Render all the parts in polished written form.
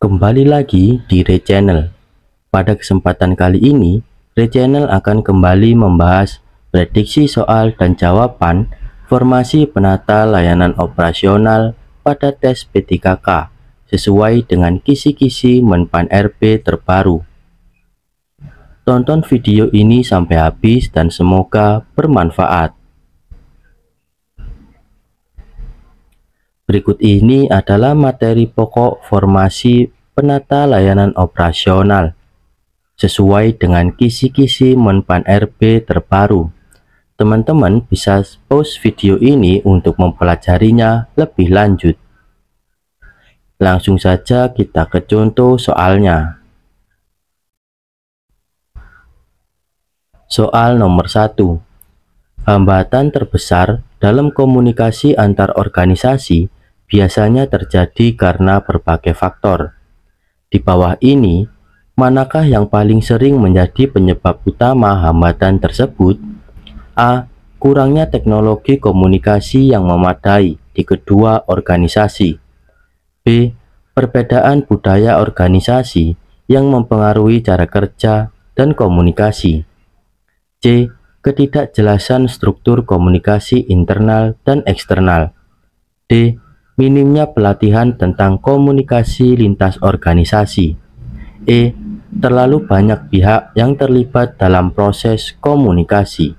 Kembali lagi di Rechannel. Pada kesempatan kali ini, Rechannel akan kembali membahas prediksi soal dan jawaban formasi penata layanan operasional pada tes P3K sesuai dengan kisi-kisi Menpan RB terbaru. Tonton video ini sampai habis dan semoga bermanfaat. Berikut ini adalah materi pokok formasi penata layanan operasional sesuai dengan kisi-kisi Menpan RB terbaru. Teman-teman bisa pause video ini untuk mempelajarinya lebih lanjut. Langsung saja kita ke contoh soalnya. Soal nomor 1. Hambatan terbesar dalam komunikasi antar organisasi biasanya terjadi karena berbagai faktor. Di bawah ini, manakah yang paling sering menjadi penyebab utama hambatan tersebut? A. Kurangnya teknologi komunikasi yang memadai di kedua organisasi. B. Perbedaan budaya organisasi yang mempengaruhi cara kerja dan komunikasi. C. Ketidakjelasan struktur komunikasi internal dan eksternal. D. Minimnya pelatihan tentang komunikasi lintas organisasi. E. Terlalu banyak pihak yang terlibat dalam proses komunikasi.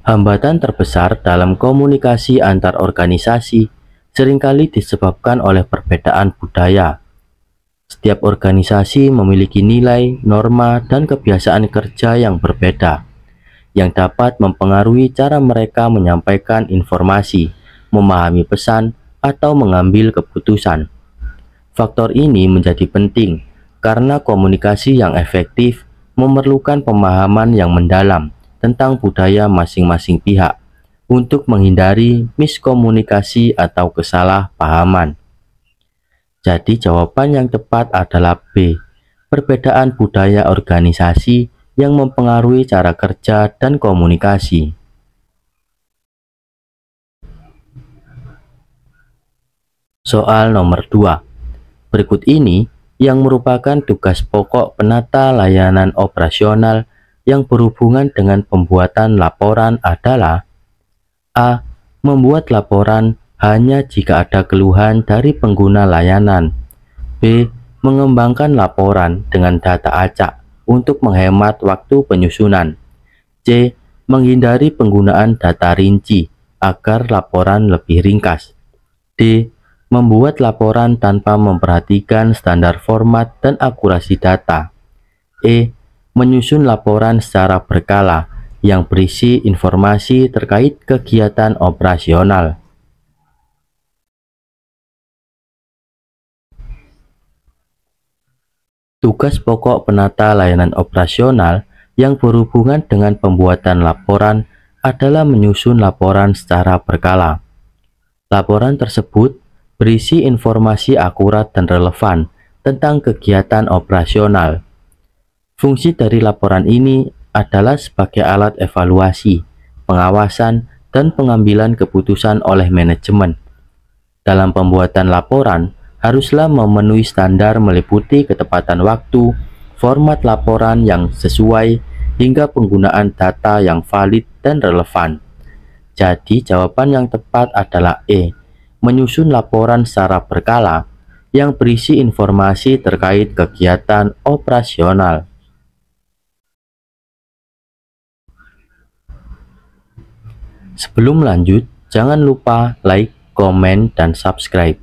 Hambatan terbesar dalam komunikasi antar organisasi seringkali disebabkan oleh perbedaan budaya. Setiap organisasi memiliki nilai, norma, dan kebiasaan kerja yang berbeda, yang dapat mempengaruhi cara mereka menyampaikan informasi, memahami pesan, atau mengambil keputusan. Faktor ini menjadi penting karena komunikasi yang efektif memerlukan pemahaman yang mendalam tentang budaya masing-masing pihak untuk menghindari miskomunikasi atau kesalahpahaman. Jadi jawaban yang tepat adalah B. Perbedaan budaya organisasi yang mempengaruhi cara kerja dan komunikasi. Soal nomor 2. Berikut ini yang merupakan tugas pokok penata layanan operasional yang berhubungan dengan pembuatan laporan adalah: A. Membuat laporan hanya jika ada keluhan dari pengguna layanan. B. Mengembangkan laporan dengan data acak untuk menghemat waktu penyusunan. C. Menghindari penggunaan data rinci agar laporan lebih ringkas. D. Membuat laporan tanpa memperhatikan standar format dan akurasi data. E. Menyusun laporan secara berkala yang berisi informasi terkait kegiatan operasional. Tugas pokok penata layanan operasional yang berhubungan dengan pembuatan laporan adalah menyusun laporan secara berkala. Laporan tersebut berisi informasi akurat dan relevan tentang kegiatan operasional. Fungsi dari laporan ini adalah sebagai alat evaluasi, pengawasan, dan pengambilan keputusan oleh manajemen. Dalam pembuatan laporan, haruslah memenuhi standar meliputi ketepatan waktu, format laporan yang sesuai, hingga penggunaan data yang valid dan relevan. Jadi jawaban yang tepat adalah E. Menyusun laporan secara berkala yang berisi informasi terkait kegiatan operasional. Sebelum lanjut, jangan lupa like, komen, dan subscribe.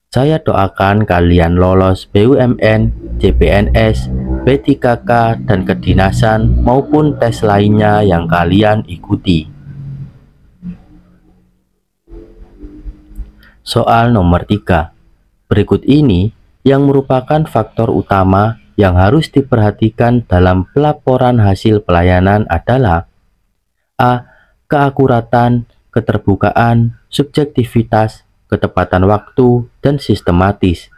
Saya doakan kalian lolos BUMN, CPNS, P3K, dan kedinasan maupun tes lainnya yang kalian ikuti. Soal nomor 3. Berikut ini yang merupakan faktor utama yang harus diperhatikan dalam pelaporan hasil pelayanan adalah: A. Keakuratan, keterbukaan, subjektivitas, ketepatan waktu, dan sistematis.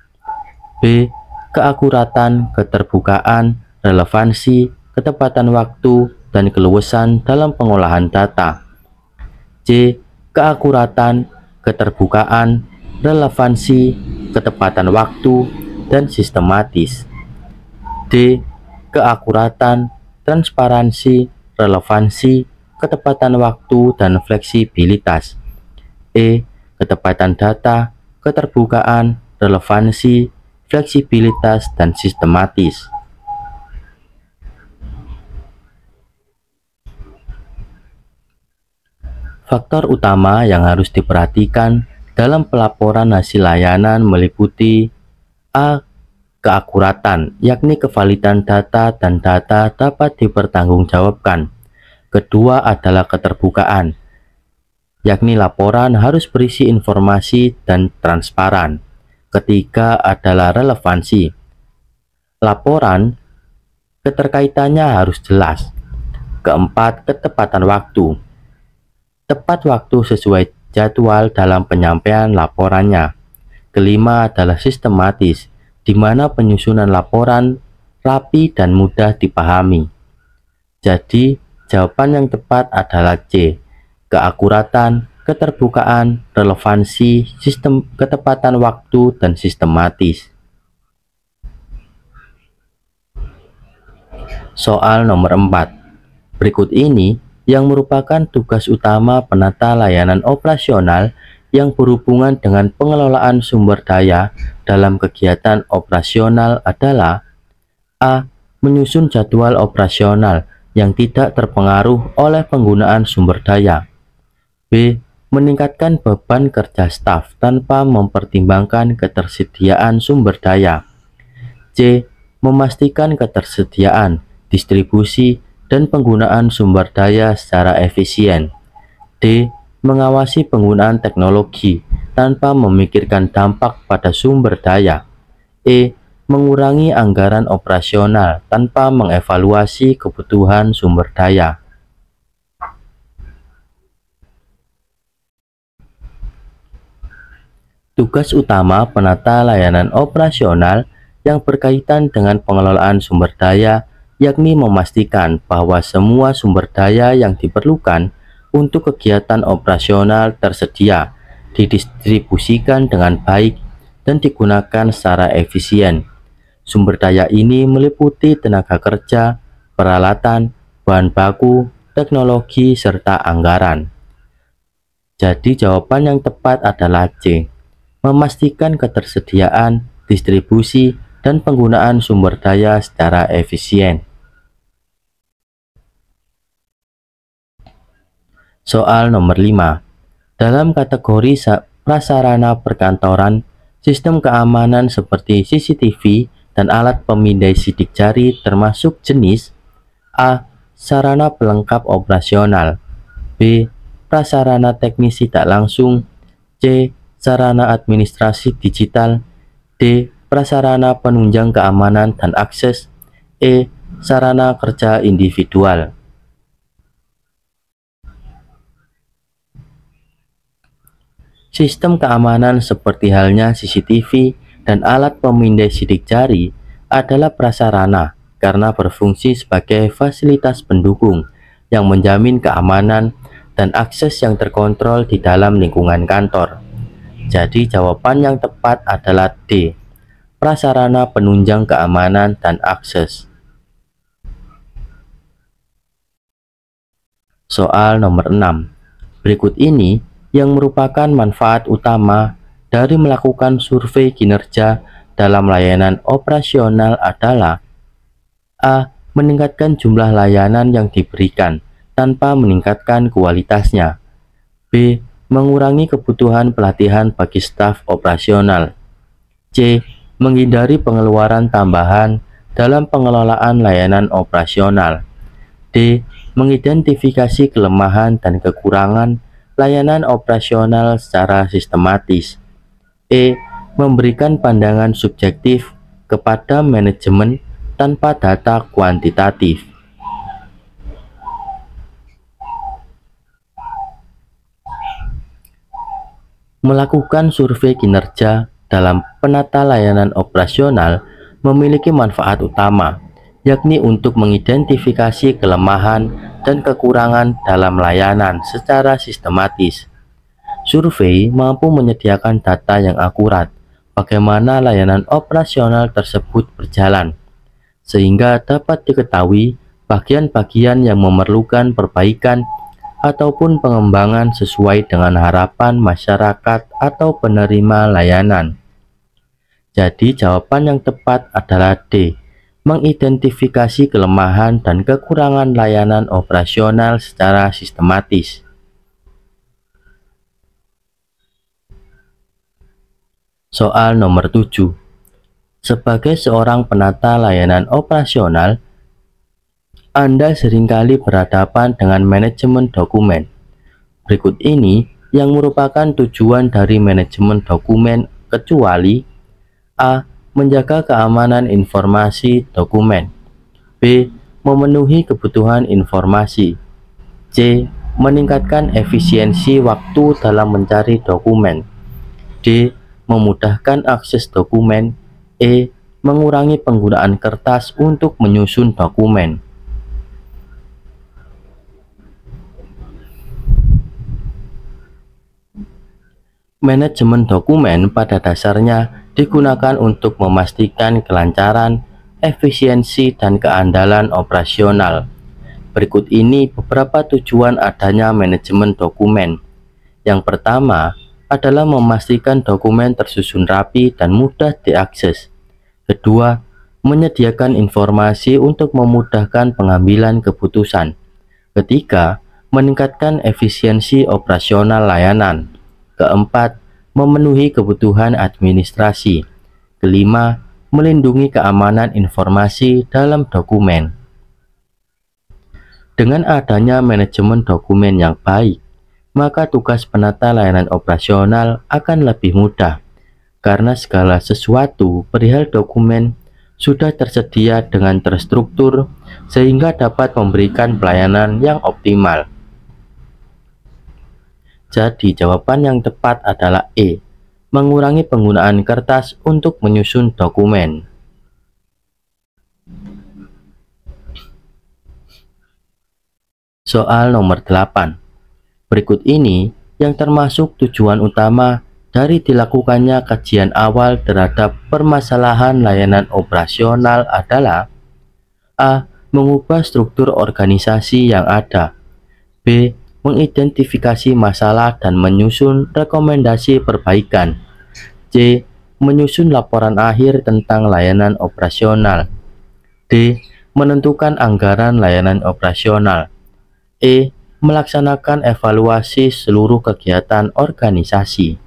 B. Keakuratan, keterbukaan, relevansi, ketepatan waktu, dan keluasan dalam pengolahan data. C. keakuratan, keterbukaan, relevansi, ketepatan waktu, dan sistematis. D. Keakuratan, transparansi, relevansi, ketepatan waktu, dan fleksibilitas. E. Ketepatan data, keterbukaan, relevansi, fleksibilitas, dan sistematis. Faktor utama yang harus diperhatikan dalam pelaporan hasil layanan meliputi A. Keakuratan, yakni kevalidan data dan data dapat dipertanggungjawabkan. Kedua adalah keterbukaan, yakni laporan harus berisi informasi dan transparan. Ketiga adalah relevansi. Laporan keterkaitannya harus jelas. Keempat, ketepatan waktu. Tepat waktu sesuai jadwal dalam penyampaian laporannya. Kelima adalah sistematis, di mana penyusunan laporan rapi dan mudah dipahami. Jadi, jawaban yang tepat adalah C. Keakuratan, keterbukaan, relevansi, sistem ketepatan waktu, dan sistematis. Soal nomor 4. Berikut ini yang merupakan tugas utama penata layanan operasional yang berhubungan dengan pengelolaan sumber daya dalam kegiatan operasional adalah A. Menyusun jadwal operasional yang tidak terpengaruh oleh penggunaan sumber daya. B. Meningkatkan beban kerja staf tanpa mempertimbangkan ketersediaan sumber daya. C. Memastikan ketersediaan, distribusi, dan penggunaan sumber daya secara efisien. D. Mengawasi penggunaan teknologi tanpa memikirkan dampak pada sumber daya. E. Mengurangi anggaran operasional tanpa mengevaluasi kebutuhan sumber daya. Tugas utama penata layanan operasional yang berkaitan dengan pengelolaan sumber daya yakni memastikan bahwa semua sumber daya yang diperlukan untuk kegiatan operasional tersedia, didistribusikan dengan baik, dan digunakan secara efisien. Sumber daya ini meliputi tenaga kerja, peralatan, bahan baku, teknologi, serta anggaran. Jadi jawaban yang tepat adalah C. Memastikan ketersediaan, distribusi, dan penggunaan sumber daya secara efisien. Soal nomor 5. Dalam kategori prasarana perkantoran, sistem keamanan seperti CCTV dan alat pemindai sidik jari termasuk jenis A. Sarana pelengkap operasional. B. Prasarana teknis tidak langsung. C. Sarana administrasi digital. D. Prasarana penunjang keamanan dan akses. E. Sarana kerja individual. Sistem keamanan seperti halnya CCTV dan alat pemindai sidik jari adalah prasarana karena berfungsi sebagai fasilitas pendukung yang menjamin keamanan dan akses yang terkontrol di dalam lingkungan kantor. Jadi jawaban yang tepat adalah D. Prasarana penunjang keamanan dan akses. Soal nomor 6. Berikut ini yang merupakan manfaat utama dari melakukan survei kinerja dalam layanan operasional adalah A. Meningkatkan jumlah layanan yang diberikan tanpa meningkatkan kualitasnya. B. Mengurangi kebutuhan pelatihan bagi staf operasional. C. Menghindari pengeluaran tambahan dalam pengelolaan layanan operasional. D. Mengidentifikasi kelemahan dan kekurangan layanan operasional secara sistematis. E. Memberikan pandangan subjektif kepada manajemen tanpa data kuantitatif. Melakukan survei kinerja dalam penata layanan operasional memiliki manfaat utama, yakni untuk mengidentifikasi kelemahan dan kekurangan dalam layanan secara sistematis. Survei mampu menyediakan data yang akurat bagaimana layanan operasional tersebut berjalan, sehingga dapat diketahui bagian-bagian yang memerlukan perbaikan ataupun pengembangan sesuai dengan harapan masyarakat atau penerima layanan. Jadi jawaban yang tepat adalah D, mengidentifikasi kelemahan dan kekurangan layanan operasional secara sistematis. Soal nomor 7. Sebagai seorang penata layanan operasional, Anda seringkali berhadapan dengan manajemen dokumen. Berikut ini yang merupakan tujuan dari manajemen dokumen kecuali A. Menjaga keamanan informasi dokumen. B. Memenuhi kebutuhan informasi. C. Meningkatkan efisiensi waktu dalam mencari dokumen. D. Memudahkan akses dokumen. E. Mengurangi penggunaan kertas untuk menyusun dokumen. Manajemen dokumen pada dasarnya digunakan untuk memastikan kelancaran, efisiensi, dan keandalan operasional. Berikut ini beberapa tujuan adanya manajemen dokumen. Yang pertama adalah memastikan dokumen tersusun rapi dan mudah diakses. Kedua, menyediakan informasi untuk memudahkan pengambilan keputusan. Ketiga, meningkatkan efisiensi operasional layanan. Keempat, memenuhi kebutuhan administrasi. Kelima, melindungi keamanan informasi dalam dokumen. Dengan adanya manajemen dokumen yang baik, maka tugas penata layanan operasional akan lebih mudah, karena segala sesuatu perihal dokumen sudah tersedia dengan terstruktur sehingga dapat memberikan pelayanan yang optimal. Jadi jawaban yang tepat adalah E, mengurangi penggunaan kertas untuk menyusun dokumen. Soal nomor 8. Berikut ini yang termasuk tujuan utama dari dilakukannya kajian awal terhadap permasalahan layanan operasional adalah A. Mengubah struktur organisasi yang ada. B. Mengidentifikasi masalah dan menyusun rekomendasi perbaikan. C. Menyusun laporan akhir tentang layanan operasional. D. Menentukan anggaran layanan operasional. E. Melaksanakan evaluasi seluruh kegiatan organisasi.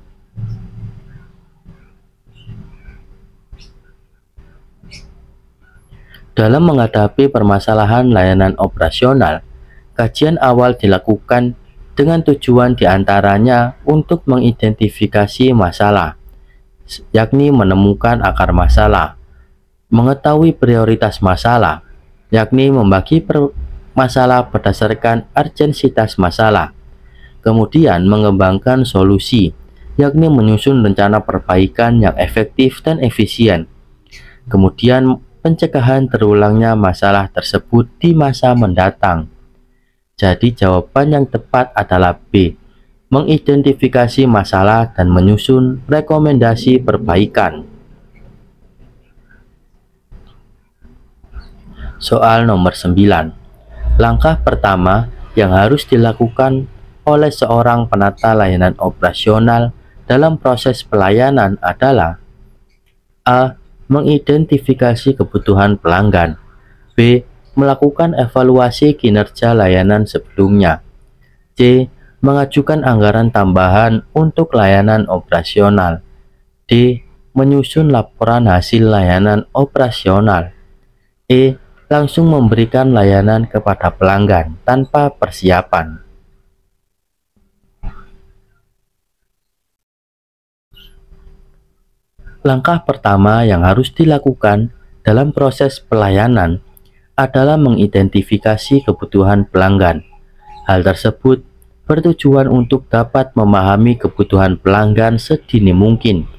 Dalam menghadapi permasalahan layanan operasional, kajian awal dilakukan dengan tujuan diantaranya untuk mengidentifikasi masalah, yakni menemukan akar masalah, mengetahui prioritas masalah, yakni membagi masalah berdasarkan urgensitas masalah, kemudian mengembangkan solusi, yakni menyusun rencana perbaikan yang efektif dan efisien, kemudian pencegahan terulangnya masalah tersebut di masa mendatang. Jadi jawaban yang tepat adalah B, mengidentifikasi masalah dan menyusun rekomendasi perbaikan. Soal nomor 9. Langkah pertama yang harus dilakukan oleh seorang penata layanan operasional dalam proses pelayanan adalah A. Mengidentifikasi kebutuhan pelanggan. B. Melakukan evaluasi kinerja layanan sebelumnya. C. Mengajukan anggaran tambahan untuk layanan operasional. D. Menyusun laporan hasil layanan operasional. E. Langsung memberikan layanan kepada pelanggan tanpa persiapan. Langkah pertama yang harus dilakukan dalam proses pelayanan adalah mengidentifikasi kebutuhan pelanggan. Hal tersebut bertujuan untuk dapat memahami kebutuhan pelanggan sedini mungkin,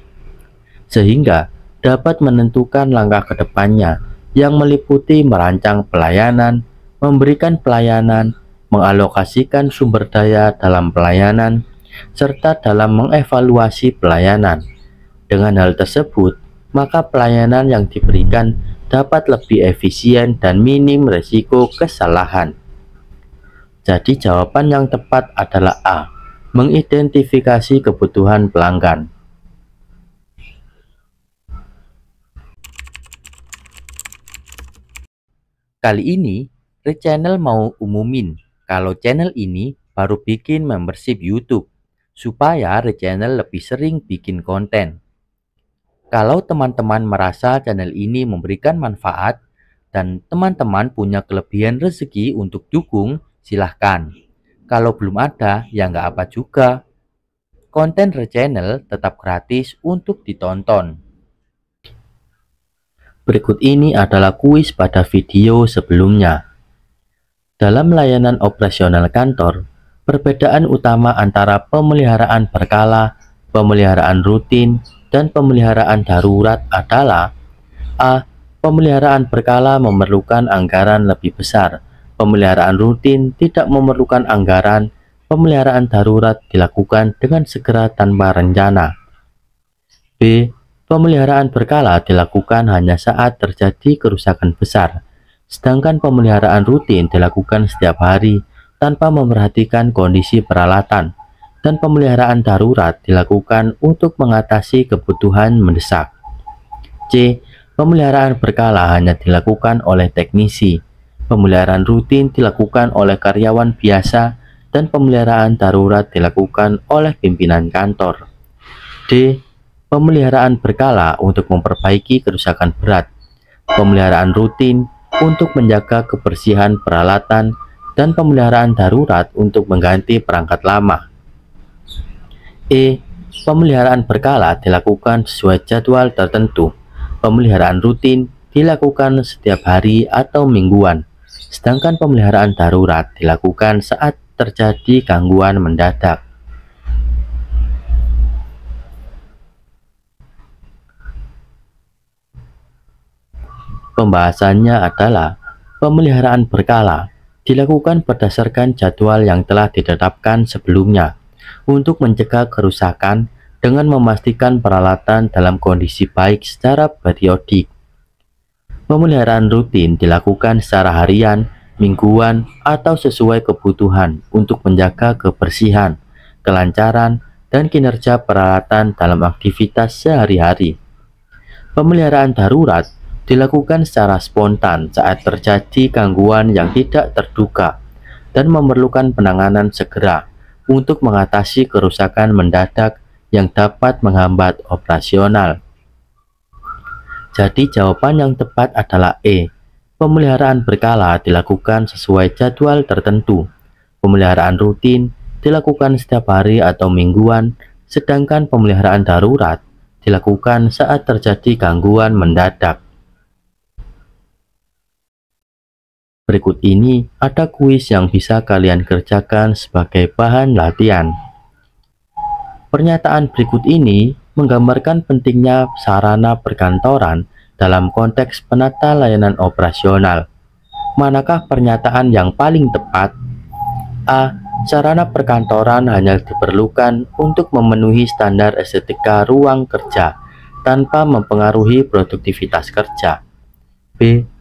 sehingga dapat menentukan langkah ke depannya yang meliputi merancang pelayanan, memberikan pelayanan, mengalokasikan sumber daya dalam pelayanan, serta dalam mengevaluasi pelayanan. Dengan hal tersebut, maka pelayanan yang diberikan dapat lebih efisien dan minim risiko kesalahan. Jadi jawaban yang tepat adalah A, mengidentifikasi kebutuhan pelanggan. Kali ini, Rechannel mau umumin kalau channel ini baru bikin membership YouTube, supaya Rechannel lebih sering bikin konten. Kalau teman-teman merasa channel ini memberikan manfaat, dan teman-teman punya kelebihan rezeki untuk dukung, silahkan. Kalau belum ada, ya nggak apa juga. Konten Rechannel tetap gratis untuk ditonton. Berikut ini adalah kuis pada video sebelumnya. Dalam layanan operasional kantor, perbedaan utama antara pemeliharaan berkala, pemeliharaan rutin, dan pemeliharaan darurat adalah A. Pemeliharaan berkala memerlukan anggaran lebih besar. Pemeliharaan rutin tidak memerlukan anggaran. Pemeliharaan darurat dilakukan dengan segera tanpa rencana. B. Pemeliharaan berkala dilakukan hanya saat terjadi kerusakan besar, sedangkan pemeliharaan rutin dilakukan setiap hari tanpa memperhatikan kondisi peralatan, dan pemeliharaan darurat dilakukan untuk mengatasi kebutuhan mendesak. C. Pemeliharaan berkala hanya dilakukan oleh teknisi, pemeliharaan rutin dilakukan oleh karyawan biasa, dan pemeliharaan darurat dilakukan oleh pimpinan kantor. D. Pemeliharaan berkala untuk memperbaiki kerusakan berat, pemeliharaan rutin untuk menjaga kebersihan peralatan, dan pemeliharaan darurat untuk mengganti perangkat lama. E. Pemeliharaan berkala dilakukan sesuai jadwal tertentu. Pemeliharaan rutin dilakukan setiap hari atau mingguan, sedangkan pemeliharaan darurat dilakukan saat terjadi gangguan mendadak. Pembahasannya adalah pemeliharaan berkala dilakukan berdasarkan jadwal yang telah ditetapkan sebelumnya untuk mencegah kerusakan dengan memastikan peralatan dalam kondisi baik secara periodik. Pemeliharaan rutin dilakukan secara harian, mingguan, atau sesuai kebutuhan untuk menjaga kebersihan, kelancaran, dan kinerja peralatan dalam aktivitas sehari-hari. Pemeliharaan darurat dilakukan secara spontan saat terjadi gangguan yang tidak terduga dan memerlukan penanganan segera untuk mengatasi kerusakan mendadak yang dapat menghambat operasional. Jadi jawaban yang tepat adalah E. Pemeliharaan berkala dilakukan sesuai jadwal tertentu. Pemeliharaan rutin dilakukan setiap hari atau mingguan, sedangkan pemeliharaan darurat dilakukan saat terjadi gangguan mendadak. Berikut ini ada kuis yang bisa kalian kerjakan sebagai bahan latihan. Pernyataan berikut ini menggambarkan pentingnya sarana perkantoran dalam konteks penata layanan operasional. Manakah pernyataan yang paling tepat? A. Sarana perkantoran hanya diperlukan untuk memenuhi standar estetika ruang kerja tanpa mempengaruhi produktivitas kerja. B.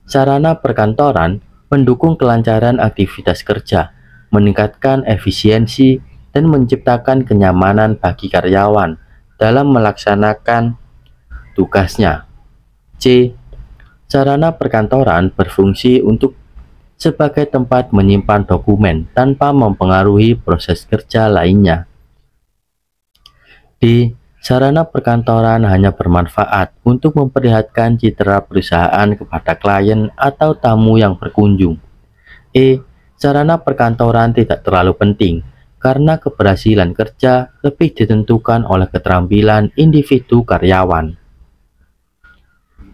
Sarana perkantoran mendukung kelancaran aktivitas kerja, meningkatkan efisiensi, dan menciptakan kenyamanan bagi karyawan dalam melaksanakan tugasnya. C. Sarana perkantoran berfungsi untuk sebagai tempat menyimpan dokumen tanpa mempengaruhi proses kerja lainnya. D. Sarana perkantoran hanya bermanfaat untuk memperlihatkan citra perusahaan kepada klien atau tamu yang berkunjung. E. Sarana perkantoran tidak terlalu penting karena keberhasilan kerja lebih ditentukan oleh keterampilan individu karyawan.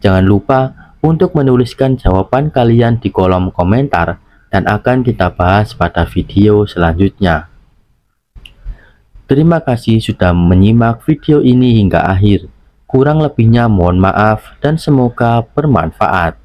Jangan lupa untuk menuliskan jawaban kalian di kolom komentar dan akan kita bahas pada video selanjutnya. Terima kasih sudah menyimak video ini hingga akhir. Kurang lebihnya mohon maaf dan semoga bermanfaat.